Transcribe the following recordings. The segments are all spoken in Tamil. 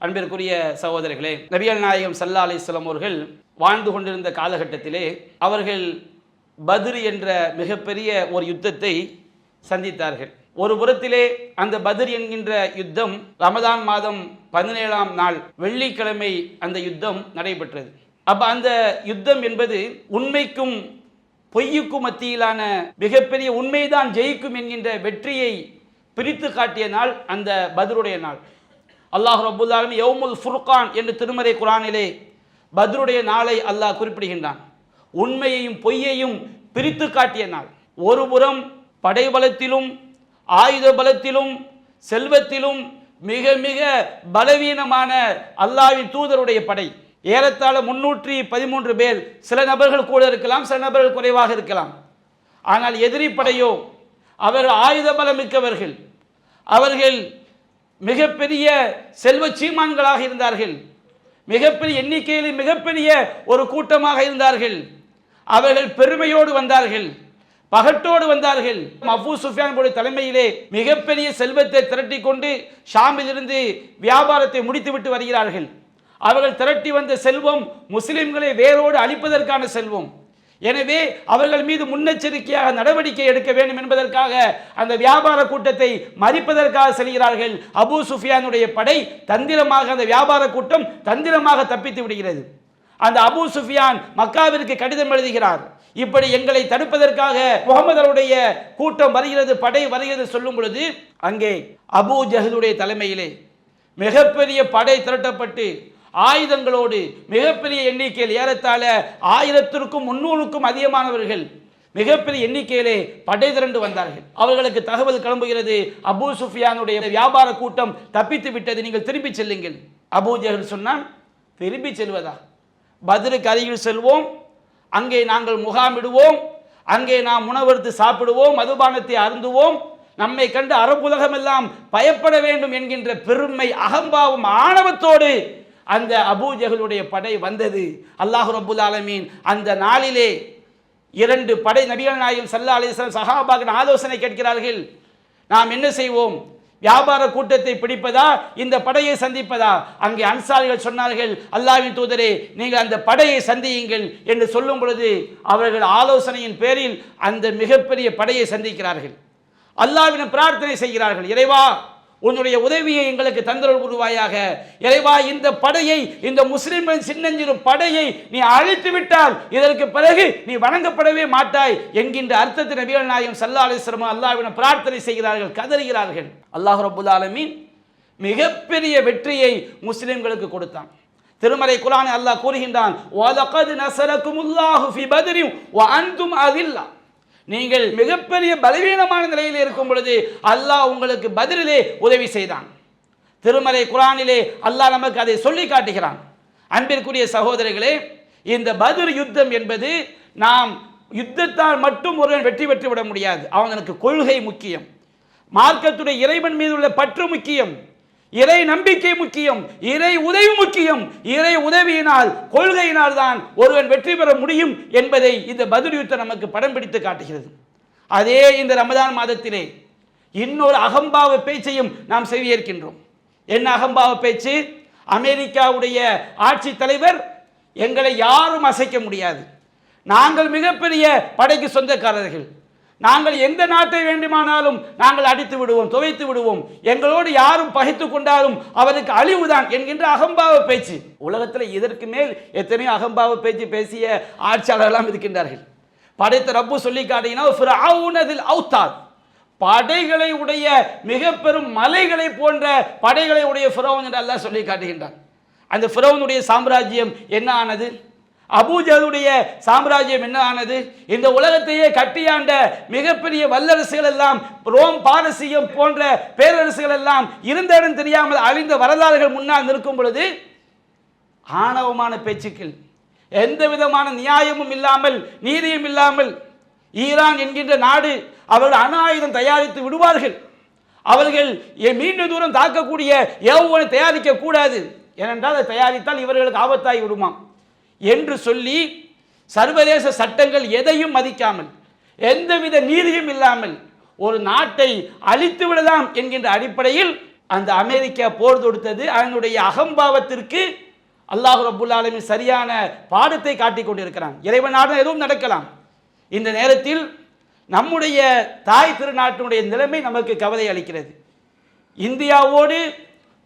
அன்பிற்குரிய சகோதரர்களே, நபிகள் நாயகம் ஸல்லல்லாஹு அலைஹி வஸல்லம் அவர்கள் வாழ்ந்து கொண்டிருந்த காலகட்டத்திலே அவர்கள் பத்ர் என்ற மிகப்பெரிய ஒரு யுத்தத்தை சந்தித்தார்கள். ஒரு புறத்திலே அந்த பத்ர் என்கின்ற யுத்தம் ரமதான் மாதம் 17ஆம் நாள் வெள்ளிக்கிழமை அந்த யுத்தம் நடைபெற்றது. அப்ப அந்த யுத்தம் என்பது உண்மைக்கும் பொய்யுக்கும் மத்தியிலான மிகப்பெரிய உண்மைதான் ஜெயிக்கும் என்கின்ற வெற்றியை பிரித்து காட்டிய நாள் அந்த பத்ருடைய நாள். அல்லாஹ் ரப்புல் ஆலமீன் யௌமுல் ஃபுர்கான் என்று திருமறை குர்ஆனிலே பத்ருடைய நாளை அல்லாஹ் குறிப்பிடுகின்றான். உண்மையையும் பொய்யையும் பிரித்து காட்டிய நாள். ஒரு புறம் படைபலத்திலும் ஆயுத பலத்திலும் செல்வத்திலும் மிக மிக பலவீனமான அல்லாஹ்வின் தூதருடைய படை, ஏறத்தாழ 313 பேர். சில நபர்கள் கூட இருக்கலாம், சில நபர்கள் குறைவாக இருக்கலாம். ஆனால் எதிரி படையோ அவர்கள் ஆயுத பலம் மிக்கவர்கள், அவர்கள் மிகப்பெரிய செல்வ சீமான்களாக இருந்தார்கள், மிகப்பெரிய எண்ணிக்கையில் மிகப்பெரிய ஒரு கூட்டமாக இருந்தார்கள். அவர்கள் பெருமையோடு வந்தார்கள், பகட்டோடு வந்தார்கள். அபூ சுஃபியான் தலைமையிலே மிகப்பெரிய செல்வத்தை திரட்டி கொண்டு ஷாமிலிருந்து வியாபாரத்தை முடித்துவிட்டு வருகிறார்கள். அவர்கள் திரட்டி வந்த செல்வம் முஸ்லிம்களை வேரோடு அழிப்பதற்கான செல்வம். எனவே அவர்கள் மீது முன்னெச்சரிக்கையாக நடவடிக்கை எடுக்க வேண்டும் என்பதற்காக அந்த வியாபார கூட்டத்தை மறிப்பதற்காக செல்கிறார்கள். அபூ சுஃபியானுடைய படை தந்திரமாக, அந்த வியாபார கூட்டம் தந்திரமாக தப்பித்து விடுகிறது. அந்த அபூ சுஃபியான் மக்காவிற்கு கடிதம் எழுதுகிறார். இப்படி எங்களை தடுப்பதற்காக முகமதுடைய கூட்டம் வருகிறது, படை வருகிறது சொல்லும் பொழுது அங்கே அபூ ஜஹலுடைய தலைமையிலே மிகப்பெரிய படை திரட்டப்பட்டு ஆயுதங்களோடு மிகப்பெரிய எண்ணிக்கையில் ஏறத்தாழ 1000க்கும் அதிகமானவர்கள் மிகப்பெரிய எண்ணிக்கையிலே படை திரண்டு வந்தார்கள். அவர்களுக்கு தகவல் கிளம்புகிறது, அபூ சுஃபியானுடைய வியாபார கூட்டம் தப்பித்து விட்டது, நீங்கள் திரும்பி செல்லுங்கள். அபூ ஜஹல் சொன்னான், திரும்பி செல்வதா? பத்ருக்கு அருகில் செல்வோம், அங்கே நாங்கள் முகாமிடுவோம், அங்கே நாம் உணவெடுத்து சாப்பிடுவோம், மதுபானத்தை அருந்துவோம், நம்மை கண்டு அரபுலகம் எல்லாம் பயப்பட வேண்டும் என்கின்ற பெருமை, அகம்பாவம், ஆணவத்தோடு அந்த அபூ ஜஹலுடைய படை வந்தது. அல்லாஹ் ரப்புல் ஆலமீன் அந்த நாளிலே 2 படை, நபிகள் நாயகம் ஸல்லல்லாஹு அலைஹி வஸல்லம் சஹாபாக்கள் ஆலோசனை கேட்கிறார்கள். நாம் என்ன செய்வோம்? வியாபார கூட்டத்தை பிடிப்பதா, இந்த படையை சந்திப்பதா? அங்கே அன்சாரிகள் சொன்னார்கள், அல்லாஹ்வின் தூதரே, நீங்கள் அந்த படையை சந்தியுங்கள் என்று சொல்லும் பொழுது அவர்கள் ஆலோசனையின் பேரில் அந்த மிகப்பெரிய படையை சந்திக்கிறார்கள். அல்லாஹ்விடம் பிரார்த்தனை செய்கிறார்கள், இறைவா உன்னுடைய உதவியை எங்களுக்கு தந்தருள் புரிவாயாக. இறைவா, இந்த படையை, இந்த முஸ்லிம்களின் சின்னஞ்சிறு படையை நீ அழித்து விட்டால் இதற்கு பிறகு நீ வணங்கப்படவே மாட்டாய் என்கின்ற அர்த்தத்தில் நபிகள் நாயகம் ஸல்லல்லாஹு அலைஹி வஸல்லம் அல்லாஹ்விடம் பிரார்த்தனை செய்கிறார்கள், கதறுகிறார்கள். அல்லாஹ் ரப்புல் ஆலமீன் மிகப்பெரிய வெற்றியை முஸ்லிம்களுக்கு கொடுத்தான். திருமறை குர்ஆனில் அல்லாஹ் கூறுகின்றான், வலகத் நஸரகுமுல்லாஹு ஃபி பத்ரின் வ அன்தும் அதில்லா. நீங்கள் மிகப்பெரிய பலவீனமான நிலையில் இருக்கும் பொழுது அல்லாஹ் உங்களுக்கு பத்ரிலே உதவி செய்தான். திருமறை குர்ஆனிலே அல்லாஹ் நமக்கு அதை சொல்லி காட்டுகிறான். அன்பிற்குரிய சகோதரர்களே, இந்த பத்ர் யுத்தம் என்பது நாம் யுத்தத்தால் மட்டும் ஒருவன் வெற்றி பெற்று விட முடியாது. அவனுக்கு கொள்கை முக்கியம், மார்க்கத்துடைய இறைவன் மீது உள்ள பற்று முக்கியம், இறை நம்பிக்கை முக்கியம், இறை உதவி முக்கியம். இறை உதவியினால், கொள்கையினால் தான் ஒருவன் வெற்றி பெற முடியும் என்பதை இந்த பத்ர் யுத்தம் நமக்கு படம் பிடித்து காட்டுகிறது. அதே இந்த ரமதான் மாதத்திலே இன்னொரு அகம்பாவ பேச்சையும் நாம் செவியேற்கின்றோம். என்ன அகம்பாவ பேச்சு? அமெரிக்காவுடைய ஆட்சி தலைவர், எங்களை யாரும் அசைக்க முடியாது, நாங்கள் மிகப்பெரிய படைக்கு சொந்தக்காரர்கள், நாங்கள் எந்த நாட்டை வேண்டுமானாலும் நாங்கள் அடித்து விடுவோம், துவைத்து விடுவோம், எங்களோடு யாரும் பகைத்து கொண்டாலும் அவருக்கு அழிவுதான் என்கின்ற அகம்பாவ பேச்சு. உலகத்தில் இதற்கு மேல் எத்தனையோ அகம்பாவ பேச்சு பேசிய ஆட்சியாளர்களாம் இருக்கின்றார்கள். படைத்த ரப்பு சொல்லி காட்டினா, படைகளை உடைய மிக பெரும் மலைகளை போன்ற படைகளை உடைய ஃபிரௌன் என்று அல்லாஹ் சொல்லி காட்டுகின்றான். அந்த ஃபிரௌனுடைய சாம்ராஜ்யம் என்ன ஆனது? அபூ ஜஹலுடைய சாம்ராஜ்யம் என்ன ஆனது? இந்த உலகத்தையே கட்டியாண்ட மிகப்பெரிய வல்லரசுகள் எல்லாம், ரோம் பாரசீகம் போன்ற பேரரசுகள் எல்லாம் இருந்த இடம் தெரியாமல் அழிந்த வரலாறுகள் முன்னால் நிற்கும் பொழுது ஆணவமான பேச்சுக்கள், எந்த விதமான நியாயமும் இல்லாமல், நீதியும் இல்லாமல், ஈரான் என்கின்ற நாடு அவர்கள் அணு ஆயுதம் தயாரித்து விடுவார்கள், அவர்கள் மீண்டும் தூரம் தாக்கக்கூடிய ஏவுகணை தயாரிக்க கூடாது, ஏனென்றால் அதை தயாரித்தால் இவர்களுக்கு ஆபத்தாகி விடுமாம் என்று சொல்லி சர்வதேச சட்டங்கள் எதையும் மதிக்காமல், எந்தவித நீதியும் இல்லாமல் ஒரு நாட்டை அழித்து விடலாம் என்கின்ற அடிப்படையில் அந்த அமெரிக்கா போர் தொடுத்தது அதனுடைய அகம்பாவத்திற்கு அல்லாஹ் ரப்புல் ஆலமீன் சரியான பாடத்தை காட்டிக் கொண்டிருக்கிறான். இறைவனான எதுவும் நடக்கலாம். இந்த நேரத்தில் நம்முடைய தாய் திருநாட்டினுடைய நிலைமை நமக்கு கவலை அளிக்கிறது. இந்தியாவோடு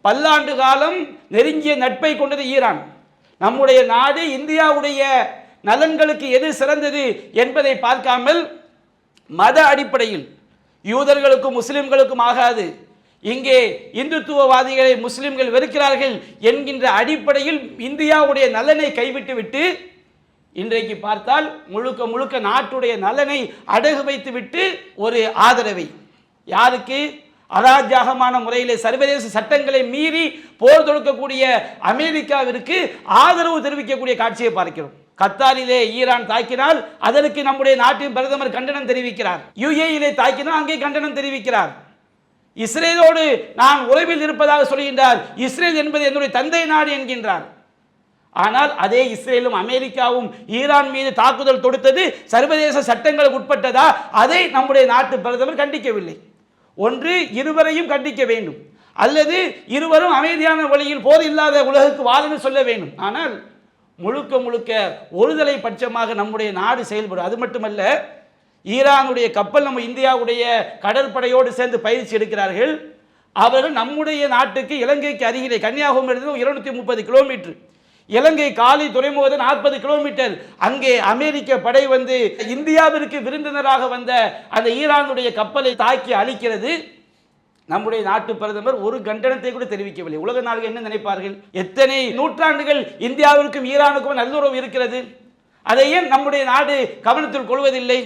பல்லாண்டு காலம் நெருங்கிய நட்பை கொண்டது ஈரான். நம்முடைய நாடு இந்தியாவுடைய நலன்களுக்கு எது சிறந்தது என்பதை பார்க்காமல் மத அடிப்படையில் யூதர்களுக்கும் முஸ்லிம்களுக்கும் ஆகாது, இங்கே இந்துத்துவவாதிகளை முஸ்லிம்கள் வெறுக்கிறார்கள் என்கின்ற அடிப்படையில் இந்தியாவுடைய நலனை கைவிட்டு விட்டு இன்றைக்கு பார்த்தால் முழுக்க முழுக்க நாட்டுடைய நலனை அடகு வைத்துவிட்டு ஒரு ஆதரவை யாருக்கு, அராஜகமான முறையிலே சர்வதேச சட்டங்களை மீறி போர் தொடுக்கக்கூடிய அமெரிக்காவிற்கு ஆதரவு தெரிவிக்கக்கூடிய காட்சியை பார்க்கிறோம். கத்தாரிலே ஈரான் தாக்கினால் அதற்கு நம்முடைய நாட்டின் பிரதமர் கண்டனம் தெரிவிக்கிறார். யுஏஇலே தாக்கினால் அங்கே கண்டனம் தெரிவிக்கிறார். இஸ்ரேலோடு நான் உறவில் இருப்பதாக சொல்கின்றார். இஸ்ரேல் என்பது என்னுடைய தந்தை நாடு என்கின்றார். ஆனால் அதே இஸ்ரேலும் அமெரிக்காவும் ஈரான் மீது தாக்குதல் தொடுத்தது சர்வதேச சட்டங்களுக்கு உட்பட்டதா? அதை நம்முடைய நாட்டு பிரதமர் கண்டிக்கவில்லை. ஒன்று இருவரையும் கண்டிக்க வேண்டும், அல்லது இருவரும் அமைதியான வழியில் போர் இல்லாத உலகுக்கு வாழன்னு சொல்ல வேண்டும். ஆனால் முழுக்க முழுக்க ஒருதலை பட்சமாக நம்முடைய நாடு செயல்படும். அது மட்டுமல்ல, ஈரானுடைய கப்பல் நம்ம இந்தியாவுடைய கடற்படையோடு சேர்ந்து பயிற்சி எடுக்கிறார்கள். அவர்கள் நம்முடைய நாட்டுக்கு இலங்கைக்கு அருகிலே கன்னியாகுமரி 230 கிலோமீட்டர், இலங்கை காலி துறைமுகத்தில் 40 கிலோமீட்டர், அங்கே அமெரிக்க படை வந்து இந்தியாவிற்கு விருந்தினராக வந்த அந்த ஈரானுடைய கப்பலை தாக்கி அழிக்கிறது. நம்முடைய நாட்டு பிரதமர் ஒரு கண்டனத்தை கூட தெரிவிக்கவில்லை. உலக நாடுகள் என்ன நினைப்பார்கள்? எத்தனை நூற்றாண்டுகள் இந்தியாவிற்கும் ஈரானுக்கும் நல்லுறவு இருக்கிறது, அதை ஏன் நம்முடைய நாடு கவனத்தில் கொள்வதில்லை?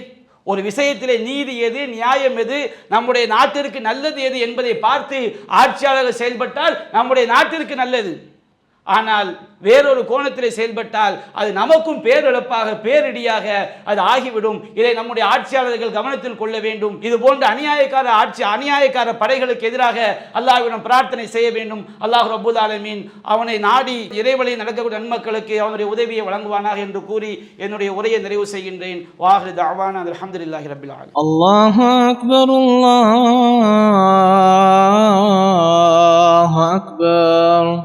ஒரு விஷயத்திலே நீதி எது, நியாயம் எது, நம்முடைய நாட்டிற்கு நல்லது எது என்பதை பார்த்து ஆட்சியாளர்கள் செயல்பட்டால் நம்முடைய நாட்டிற்கு நல்லது. ஆனால் வேறொரு கோணத்திலே செயல்பட்டால் அது நமக்கும் பேரிழப்பாக பேரிடியாக அது ஆகிவிடும். இதை நம்முடைய ஆட்சியாளர்கள் கவனத்தில் கொள்ள வேண்டும். இது போன்ற அநியாயக்கார படைகளுக்கு எதிராக அல்லாஹ்விடம் பிரார்த்தனை செய்ய வேண்டும். அல்லாஹ் ரப்புல் ஆலமீன் அவனை நாடி இறைவழியில் நடக்கக்கூடிய நன்மக்களுக்கு அவனுடைய உதவியை வழங்குவானாக என்று கூறி என்னுடைய உரையை நிறைவு செய்கின்றேன். வாஹிரு தஅவானா அல்ஹம்துலில்லாஹி ரப்பில் ஆலமீன். அல்லாஹு அக்பர், அல்லாஹு அக்பர்.